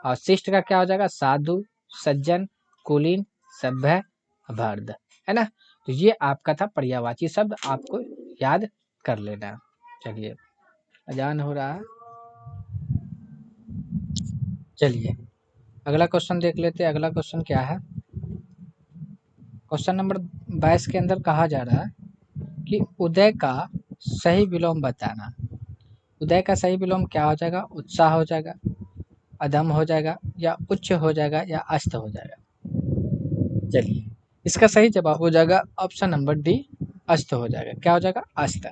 और शिष्ट का क्या हो जाएगा, साधु, सज्जन, कुलीन, सभ्य, भर्द, है ना। तो ये आपका था पर्यायवाची शब्द, आपको याद कर लेना। चलिए अजान हो रहा है, चलिए अगला क्वेश्चन देख लेते हैं। अगला क्वेश्चन क्या है, क्वेश्चन नंबर 22 के अंदर कहा जा रहा है कि उदय का सही विलोम बताना। उदय का सही विलोम क्या हो जाएगा, उत्साह हो जाएगा, अधम हो जाएगा, या उच्च हो जाएगा, या अस्त हो जाएगा। चलिए इसका सही जवाब हो जाएगा ऑप्शन नंबर डी, अस्त हो जाएगा। क्या हो जाएगा, अस्त,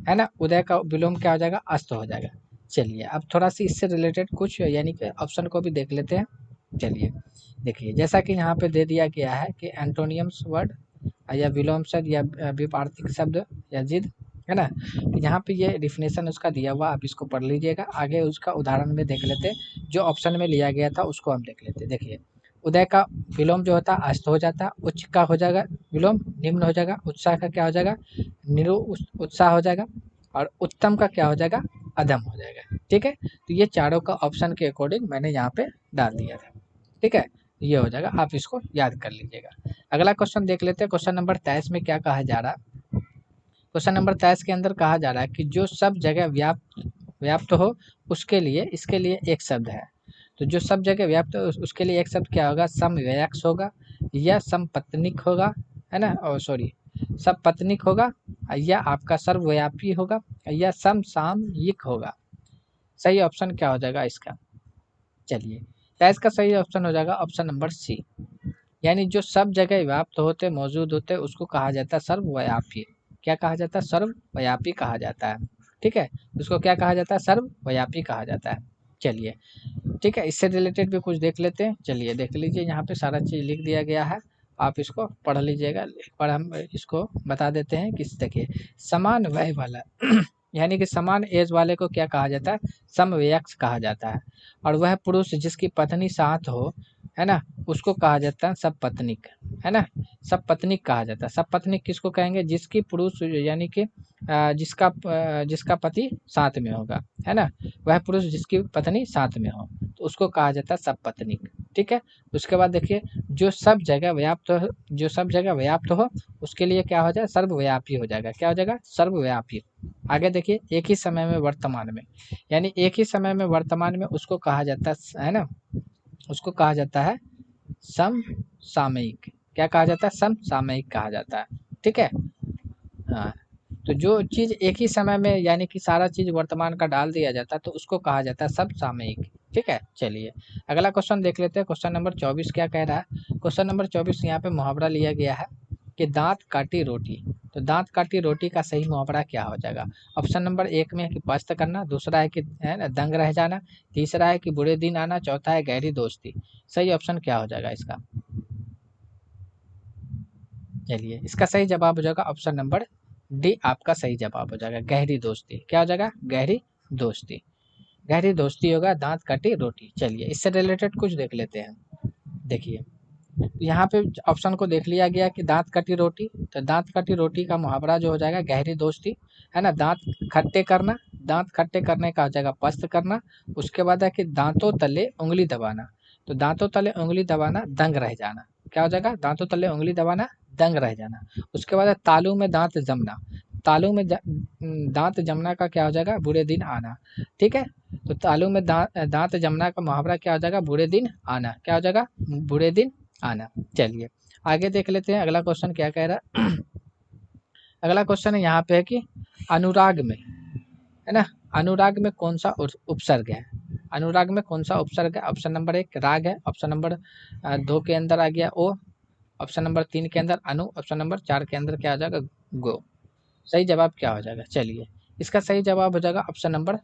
है ना, उदय का विलोम क्या हो जाएगा, अस्त हो जाएगा। चलिए अब थोड़ा सी इससे रिलेटेड कुछ यानी कि ऑप्शन को भी देख लेते हैं। चलिए देखिए जैसा कि यहाँ पे दे दिया गया है कि एंटोनियम्स वर्ड या विलोम शब्द या विपार्थी शब्द या जिद, है ना, तो यहाँ पे ये डिफिनेशन उसका दिया हुआ, आप इसको पढ़ लीजिएगा। आगे उसका उदाहरण में देख लेते, जो ऑप्शन में लिया गया था उसको हम देख लेते। देखिए उदय का विलोम जो होता है अस्त हो जाता है, उच्च का हो जाएगा विलोम निम्न हो जाएगा, उत्साह का क्या हो जाएगा उत्साह हो जाएगा, और उत्तम का क्या हो जाएगा, अधम हो जाएगा। ठीक है, तो ये चारों का ऑप्शन के अकॉर्डिंग मैंने यहाँ पे डाल दिया था। ठीक है, ये हो जाएगा, आप इसको याद कर लीजिएगा। अगला क्वेश्चन देख लेते हैं। क्वेश्चन नंबर 23 में क्या कहा जा रहा है। क्वेश्चन नंबर 23 के अंदर कहा जा रहा है कि जो सब जगह व्याप्त व्याप्त हो उसके लिए इसके लिए एक शब्द है। तो जो सब जगह व्याप्त हो उसके लिए एक शब्द क्या होगा, समव्ययक्ष होगा या समपत्निक होगा, है ना, और सॉरी सबपत्निक होगा, या आपका सर्वव्यापी होगा, या समसामयिक होगा। सही ऑप्शन क्या हो जाएगा इसका, चलिए, क्या इसका सही ऑप्शन हो जाएगा ऑप्शन नंबर सी, यानी जो सब जगह व्याप्त होते मौजूद होते उसको कहा जाता है सर्वव्यापी। क्या कहा जाता है, सर्वव्यापी कहा जाता है। ठीक है, उसको क्या कहा जाता है, सर्वव्यापी कहा जाता है। चलिए, ठीक है, इससे रिलेटेड भी कुछ देख लेते हैं। चलिए देख लीजिए, यहाँ पे सारा चीज़ लिख दिया गया है, आप इसको पढ़ लीजिएगा। एक बार हम इसको बता देते हैं कि देखिए, समान वय वाला यानी कि समान एज वाले को क्या कहा जाता है, समवयस्क कहा जाता है। और वह पुरुष जिसकी पत्नी साथ हो, है ना, उसको कहा जाता है सबपत्निक, है ना, सबपत्निक कहा जाता है। सबपत्निक किसको कहेंगे, जिसकी पुरुष यानी कि जिसका पति साथ में होगा, है ना, वह पुरुष जिसकी पत्नी साथ में हो तो उसको कहा जाता है सबपत्निक। ठीक है, उसके बाद देखिए, जो सब जगह व्याप्त हो उसके लिए क्या हो जाए, सर्वव्यापी हो जाएगा। क्या हो जाएगा, सर्वव्यापी। आगे देखिए, एक ही समय में वर्तमान में, यानी एक ही समय में वर्तमान में उसको कहा जाता है ना, उसको कहा जाता है समसामयिक। क्या कहा जाता है, समसामयिक कहा जाता है। ठीक है, हाँ, तो जो चीज़ एक ही समय में यानी कि सारा चीज़ वर्तमान का डाल दिया जाता है तो उसको कहा जाता है समसामयिक। ठीक है, चलिए अगला क्वेश्चन देख लेते हैं। क्वेश्चन नंबर 24 क्या कह रहा है। क्वेश्चन नंबर 24 यहाँ पे मुहावरा लिया गया है कि दांत काटी रोटी। तो दांत काटी रोटी का सही मुहावरा क्या हो जाएगा। ऑप्शन नंबर 1 में है कि पस्त करना, दूसरा है कि है ना दंग रह जाना, तीसरा है कि बुरे दिन आना, चौथा है गहरी दोस्ती। सही ऑप्शन क्या हो जाएगा इसका, चलिए इसका सही जवाब हो जाएगा ऑप्शन नंबर डी, आपका सही जवाब हो जाएगा गहरी दोस्ती। क्या हो जाएगा, गहरी दोस्ती। गहरी दोस्ती होगा दांत काटी रोटी। चलिए इससे रिलेटेड कुछ देख लेते हैं। देखिए, यहाँ पे ऑप्शन को देख लिया गया कि दांत काटी रोटी, तो दांत काटी रोटी का मुहावरा जो हो जाएगा गहरी दोस्ती, है ना, दांत खट्टे करना, दांत खट्टे करने का हो जाएगा पस्त करना। उसके बाद है कि दांतों तले उंगली दबाना, तो दांतों तले उंगली दबाना दंग रह जाना। क्या हो जाएगा, दांतों तले उंगली दबाना दंग रह जाना। उसके बाद है तालू में दांत जमना, तालू में दांत जमना का क्या हो जाएगा, बुरे दिन आना। ठीक है, तो तालू में दांत जमना का मुहावरा क्या हो जाएगा, बुरे दिन आना। क्या हो जाएगा, बुरे दिन आना। चलिए आगे देख लेते हैं, अगला क्वेश्चन क्या कह रहा है। अगला क्वेश्चन है यहाँ पे है कि अनुराग में, है ना, अनुराग में कौन सा उपसर्ग है। अनुराग में कौन सा उपसर्ग है। ऑप्शन नंबर 1 राग है, ऑप्शन नंबर 2 के अंदर आ गया ओ, ऑप्शन नंबर 3 के अंदर अनु, ऑप्शन नंबर 4 के अंदर क्या आ जाएगा, गो। सही जवाब क्या हो जाएगा, चलिए इसका सही जवाब हो जाएगा ऑप्शन नंबर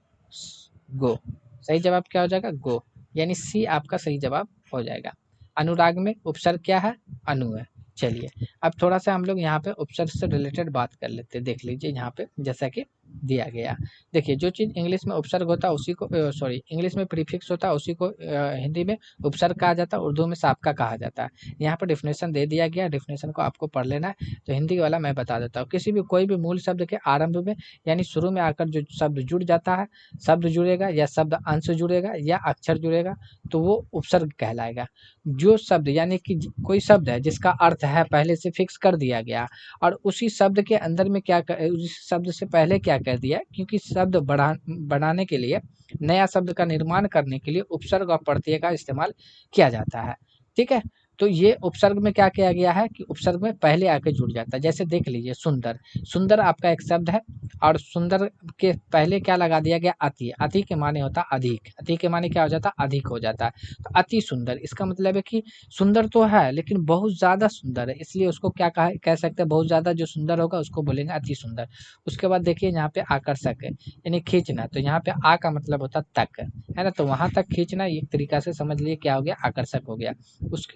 गो। सही जवाब क्या हो जाएगा, गो, यानी सी आपका सही जवाब हो जाएगा। अनुराग में उपसर्ग क्या है, अनु है। चलिए अब थोड़ा सा हम लोग यहाँ पे उपसर्ग से रिलेटेड बात कर लेते हैं। देख लीजिए यहाँ पे जैसा कि दिया गया, देखिए जो चीज़ इंग्लिश में उपसर्ग होता है उसी को सॉरी इंग्लिश में प्रीफिक्स होता है उसी को हिंदी में उपसर्ग कहा जाता है, उर्दू में साबका कहा जाता है। यहाँ पर डिफिनेशन दे दिया गया, डिफिनेशन को आपको पढ़ लेना है। तो हिंदी वाला मैं बता देता हूँ, किसी भी कोई भी मूल शब्द के आरंभ में यानी शुरू में आकर जो शब्द जुड़ जाता है, शब्द जुड़ेगा या शब्द अंश जुड़ेगा या अक्षर जुड़ेगा तो वो उपसर्ग कहलाएगा। जो शब्द यानी कि कोई शब्द है जिसका अर्थ है पहले से फिक्स कर दिया गया और उसी शब्द के अंदर में उस शब्द से पहले क्या कर दिया, क्योंकि शब्द बनाने के लिए नया शब्द का निर्माण करने के लिए उपसर्ग और प्रत्यय का इस्तेमाल किया जाता है। ठीक है, तो ये उपसर्ग में क्या किया गया है कि उपसर्ग में पहले आके जुड़ जाता है। जैसे देख लीजिए सुंदर, सुंदर आपका एक शब्द है और सुंदर के पहले क्या लगा दिया गया, अति। अति के माने होता अधिक, अति के माने क्या हो जाता है, अधिक हो जाता है। तो अति सुंदर इसका मतलब है कि सुंदर तो है लेकिन बहुत ज़्यादा सुंदर है, इसलिए उसको क्या कह सकते हैं, बहुत ज़्यादा जो सुंदर होगा उसको बोलेंगे अति सुंदर। उसके बाद देखिए यहाँ पे आकर्षक है यानी खींचना, तो यहाँ पे आ का मतलब होता है तक, है ना, तो वहाँ तक खींचना एक तरीका से समझ लिए क्या हो गया, आकर्षक हो गया।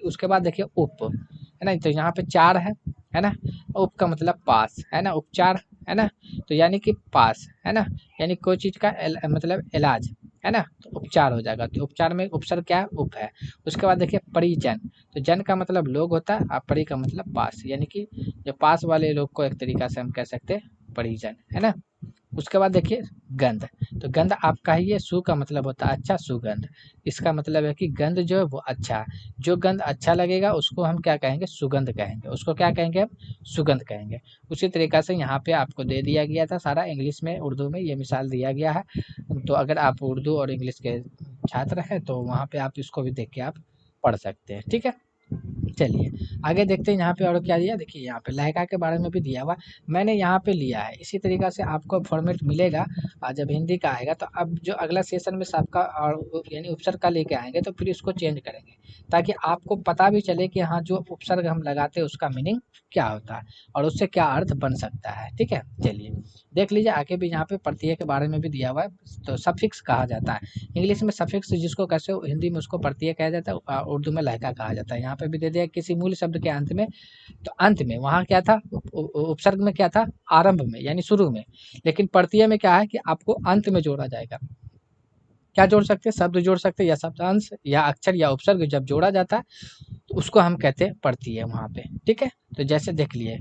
उसके बाद देखिए उप, है ना, तो यहाँ पे चार है ना, उप का मतलब पास, है ना, उपचार, है ना, तो यानी कि पास, है ना, यानी कोई चीज़ का मतलब इलाज, है ना। तो उपचार हो जाएगा। तो उपचार में उपसर्ग क्या है, उप है। उसके बाद देखिए परिजन, तो जन का मतलब लोग होता है और परि का मतलब पास, यानी कि जो पास वाले लोग को एक तरीका से हम कह सकते हैं परिजन, है ना। उसके बाद देखिए गंध, तो गंध आपका ही है, सु का मतलब होता है अच्छा, सुगंध। इसका मतलब है कि गंध जो है वो अच्छा है। जो गंध अच्छा लगेगा उसको हम क्या कहेंगे, सुगंध कहेंगे। उसको क्या कहेंगे हम, सुगंध कहेंगे। उसी तरीका से यहाँ पे आपको दे दिया गया था सारा, इंग्लिश में उर्दू में ये मिसाल दिया गया है। तो अगर आप उर्दू और इंग्लिश के छात्र हैं तो वहाँ पे आप इसको भी देख के आप पढ़ सकते हैं, ठीक है। चलिए आगे देखते हैं यहाँ पे और क्या दिया। देखिए यहाँ पे लहका के बारे में भी दिया हुआ, मैंने यहाँ पे लिया है। इसी तरीका से आपको फॉर्मेट मिलेगा जब हिंदी का आएगा। तो अब जो अगला सेशन में सबका और यानी उपसर्ग का लेके आएंगे तो फिर इसको चेंज करेंगे, ताकि आपको पता भी चले कि हाँ जो उपसर्ग हम लगाते हैं उसका मीनिंग क्या होता है और उससे क्या अर्थ बन सकता है, ठीक है। चलिए देख लीजिए आगे भी यहाँ पे प्रत्यय के बारे में भी दिया हुआ है। तो सफिक्स कहा जाता है इंग्लिश में, सफिक्स जिसको कैसे हिंदी में उसको प्रत्यय कहा जाता है, उर्दू में लहका कहा जाता है। यहाँ पे भी दे दिया किसी मूल शब्द के अंत में, तो अंत में वहाँ क्या था, उपसर्ग में क्या था, आरंभ में यानी शुरू में। लेकिन प्रत्यय में क्या है कि आपको अंत में जोड़ा जाएगा। क्या जोड़ सकते हैं, शब्द जोड़ सकते हैं या शब्दांश या अक्षर या उपसर्ग जब जोड़ा जाता है तो उसको हम कहते हैं प्रत्यय वहाँ पे, ठीक है। तो जैसे देख लिए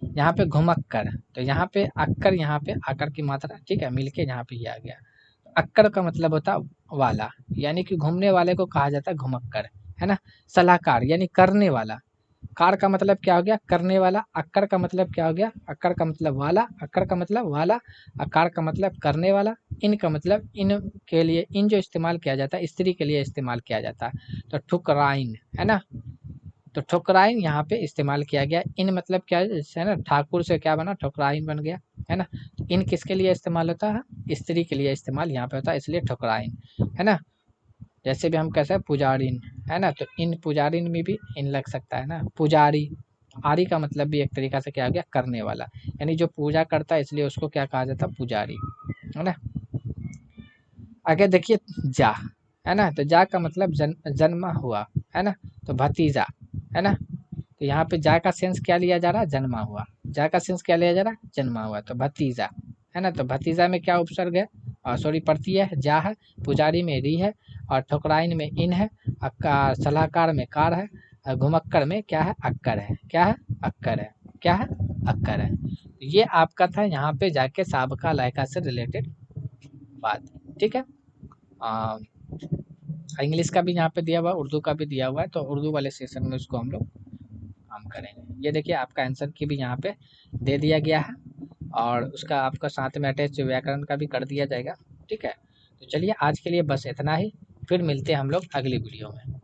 यहाँ पे घुमक्कर, तो यहाँ पे अक्कर, यहाँ पे आकर की मात्रा, ठीक है, मिलके यहाँ पे ये आ गया। अक्कर का मतलब होता है वाला, यानी कि घूमने वाले को कहा जाता है घुमक्कर, है ना। सलाहकार यानी करने वाला, कार का मतलब क्या हो गया, करने वाला। अक्कर का मतलब क्या हो गया, अक्कर का मतलब वाला, अक्कर का मतलब वाला, अकार का मतलब करने वाला। इन का मतलब इन के लिए, इन जो इस्तेमाल किया जाता है स्त्री के लिए इस्तेमाल किया जाता है। तो ठुकराइन, है ना। तो ठुकराइन यहाँ पे इस्तेमाल किया गया। इन मतलब क्या है, जैसे है ना ठाकुर से क्या बना, ठुकराइन बन गया, है ना। तो इन किसके लिए इस्तेमाल होता है, स्त्री के लिए इस्तेमाल यहाँ पे होता है, इसलिए ठुकराइन, है ना। जैसे भी हम कैसे पुजारिन, है ना। तो इन पुजारिन में भी इन लग सकता है ना, पुजारी। आरी का मतलब भी एक तरीका से क्या हो गया, करने वाला, यानी जो पूजा करता है, इसलिए उसको क्या कहा जाता है, पुजारी, है ना। आगे देखिए जा, है ना। तो जा का मतलब जन्मा हुआ, है ना। तो भतीजा, है ना। तो यहाँ पे जा का सेंस क्या लिया जा रहा है, जन्मा हुआ। जा का सेंस क्या लिया जा रहा है, जन्मा हुआ। तो भतीजा, है ना। तो भतीजा में क्या उपसर्ग है, सॉरी प्रत्यय है, जा है। पुजारी में री है और ठुकराइन में इन है। सलाहकार में कार है और घुमक्कर में क्या है, अक्कर है। क्या है, अक्कर है। क्या है, अक्कर है। ये आपका था यहाँ पे जाके साबका लयका से रिलेटेड बात, ठीक है। आ, इंग्लिश का भी यहाँ पे दिया हुआ है, उर्दू का भी दिया हुआ है। तो उर्दू वाले सेशन में उसको हम लोग काम करेंगे। ये देखिए आपका आंसर की भी यहाँ पे दे दिया गया है और उसका आपका साथ में अटैच व्याकरण का भी कर दिया जाएगा, ठीक है। तो चलिए आज के लिए बस इतना ही, फिर मिलते हैं हम लोग अगली वीडियो में,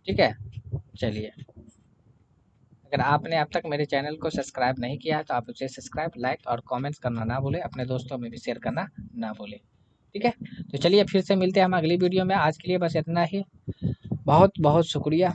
ठीक है। चलिए अगर आपने अब तक मेरे चैनल को सब्सक्राइब नहीं किया है तो आप उसे सब्सक्राइब, लाइक और कमेंट्स करना ना भूलें, अपने दोस्तों में भी शेयर करना ना भूलें, ठीक है। तो चलिए फिर से मिलते हैं हम अगली वीडियो में, आज के लिए बस इतना ही। बहुत बहुत शुक्रिया।